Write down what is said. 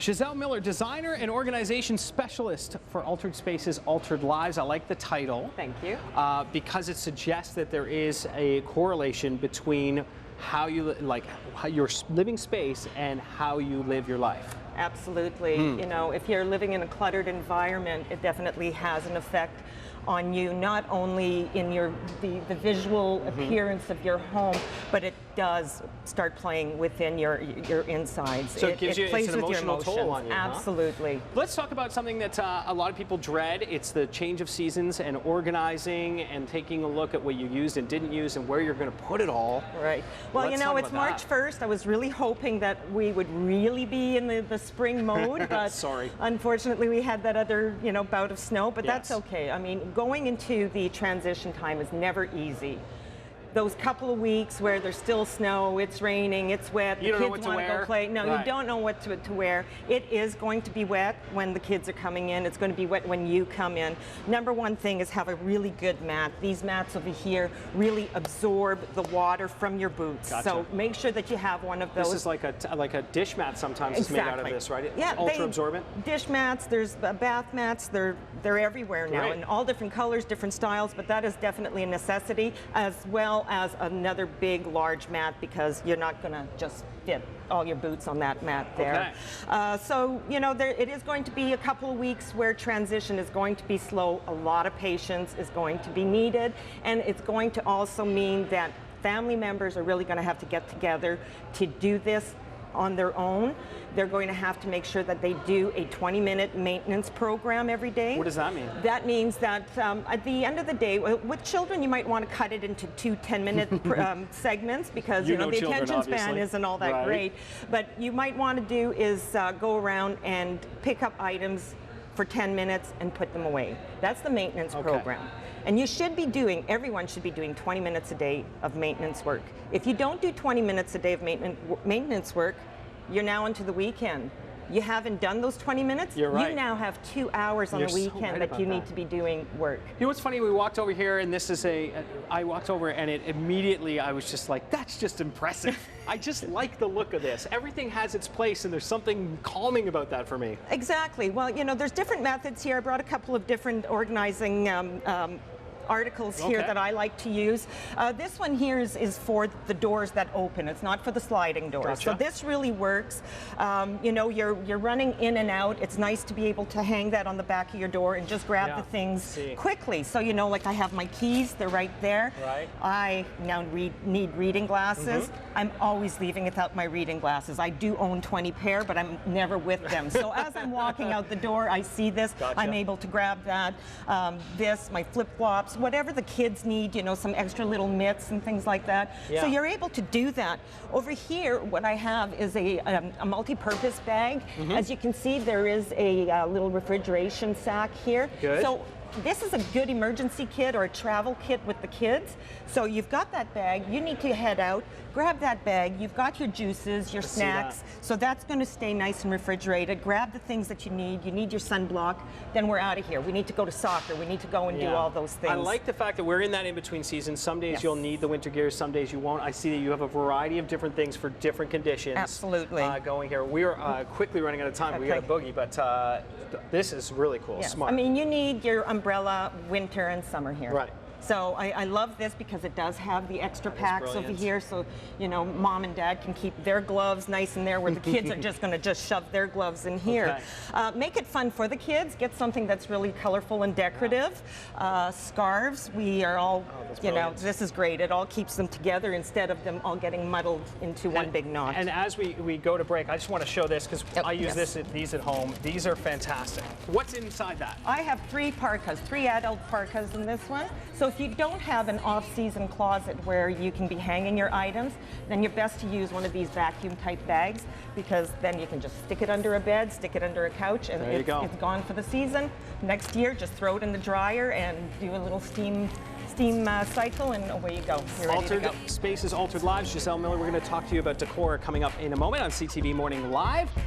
Giselle Miller, designer and organization specialist for Altered Spaces, Altered Lives. I like the title. Thank you. Because it suggests that there is a correlation between how you how your living space and how you live your life. Absolutely. You know, if you're living in a cluttered environment, it definitely has an effect on you, not only in the visual appearance of your home, but it does start playing within your insides. So it gives you plays it's an with emotional your toll on you. Absolutely. Huh? Let's talk about something that a lot of people dread. It's the change of seasons and organizing and taking a look at what you used and didn't use and where you're going to put it all. Right. Well, Let's you know, talk it's about March that. 1st. I was really hoping that we would really be in the spring mode, but Sorry. Unfortunately we had that other, bout of snow, but that's Yes. okay. I mean, going into the transition time is never easy. Those couple of weeks where there's still snow, it's raining, it's wet, You the don't know kids what to want to wear. go play. No, Right. you don't know what to wear. It is going to be wet when the kids are coming in. It's going to be wet when you come in. Number one thing is have a really good mat. These mats over here really absorb the water from your boots. Gotcha. So make sure that you have one of those. This is like a dish mat sometimes is made out of this, right? Yeah, Ultra absorbent. Dish mats, there's bath mats, they're everywhere now Great. in all different colors, different styles, but that is definitely a necessity, as well as another big large mat, because you're not going to just fit all your boots on that mat there. Okay. So it is going to be a couple of weeks where transition is going to be slow. A lot of patience is going to be needed, and it's going to also mean that family members are really going to have to get together to do this on their own. They're going to have to make sure that they do a 20-minute maintenance program every day. What does that mean? That means that at the end of the day, with children, you might want to cut it into 2 10-minute segments, because You the know children, attention span obviously. isn't all that Right. great. But you might want to do is go around and pick up items for 10 minutes and put them away. That's the maintenance program. And you should be everyone should be doing 20 minutes a day of maintenance work. If you don't do 20 minutes a day of maintenance work, you're now into the weekend. You haven't done those 20 minutes, You're right. you now have 2 hours on You're the so weekend right that about you that. need to be doing work. You know what's funny? We walked over here, and this is I walked over, and it immediately I was just like, that's just impressive. I just like the look of this. Everything has its place, and there's something calming about that for me. Exactly. Well, there's different methods here. I brought a couple of different organizing articles here that I like to use. This one here is for the doors that open. It's not for the sliding doors. Gotcha. So this really works. You're running in and out. It's nice to be able to hang that on the back of your door and just grab the things quickly. So like I have my keys, they're right there. Right. I now need reading glasses. I'm always leaving without my reading glasses. I do own 20 pair, but I'm never with them. So as I'm walking out the door, I see this. Gotcha. I'm able to grab that. My flip-flops, whatever the kids need, some extra little mitts and things like that. Yeah. So you're able to do that. Over here, what I have is a multi-purpose bag. As you can see, there is a little refrigeration sack here. Good. So this is a good emergency kit or a travel kit with the kids. So you've got that bag, you need to head out, grab that bag, you've got your juices, your snacks, so that's going to stay nice and refrigerated. Grab the things that you need your sunblock, then we're out of here. We need to go to soccer, we need to go and do all those things. I like the fact that we're in that in-between season. Some days you'll need the winter gear, some days you won't. I see that you have a variety of different things for different conditions. Absolutely. Going here. We're quickly running out of time. We got a boogie, but this is really cool, smart. I mean, you need your umbrella winter and summer here. Right. So I love this because it does have the extra packs over here, so mom and dad can keep their gloves nice in there, where the kids are just going to shove their gloves in here. Make it fun for the kids. Get something that's really colorful and decorative. Scarves. We are all, this is great. It all keeps them together instead of them all getting muddled into one big knot. And as we go to break, I just want to show this because I use these at home. These are fantastic. What's inside that? I have 3 parkas, 3 adult parkas in this one. So if you don't have an off-season closet where you can be hanging your items, then you're best to use one of these vacuum-type bags, because then you can just stick it under a bed, stick it under a couch, and it's gone for the season. Next year, just throw it in the dryer and do a little steam cycle, and away you go. You're ready to go. Altered Spaces, Altered Lives. Giselle Miller, we're going to talk to you about decor coming up in a moment on CTV Morning Live.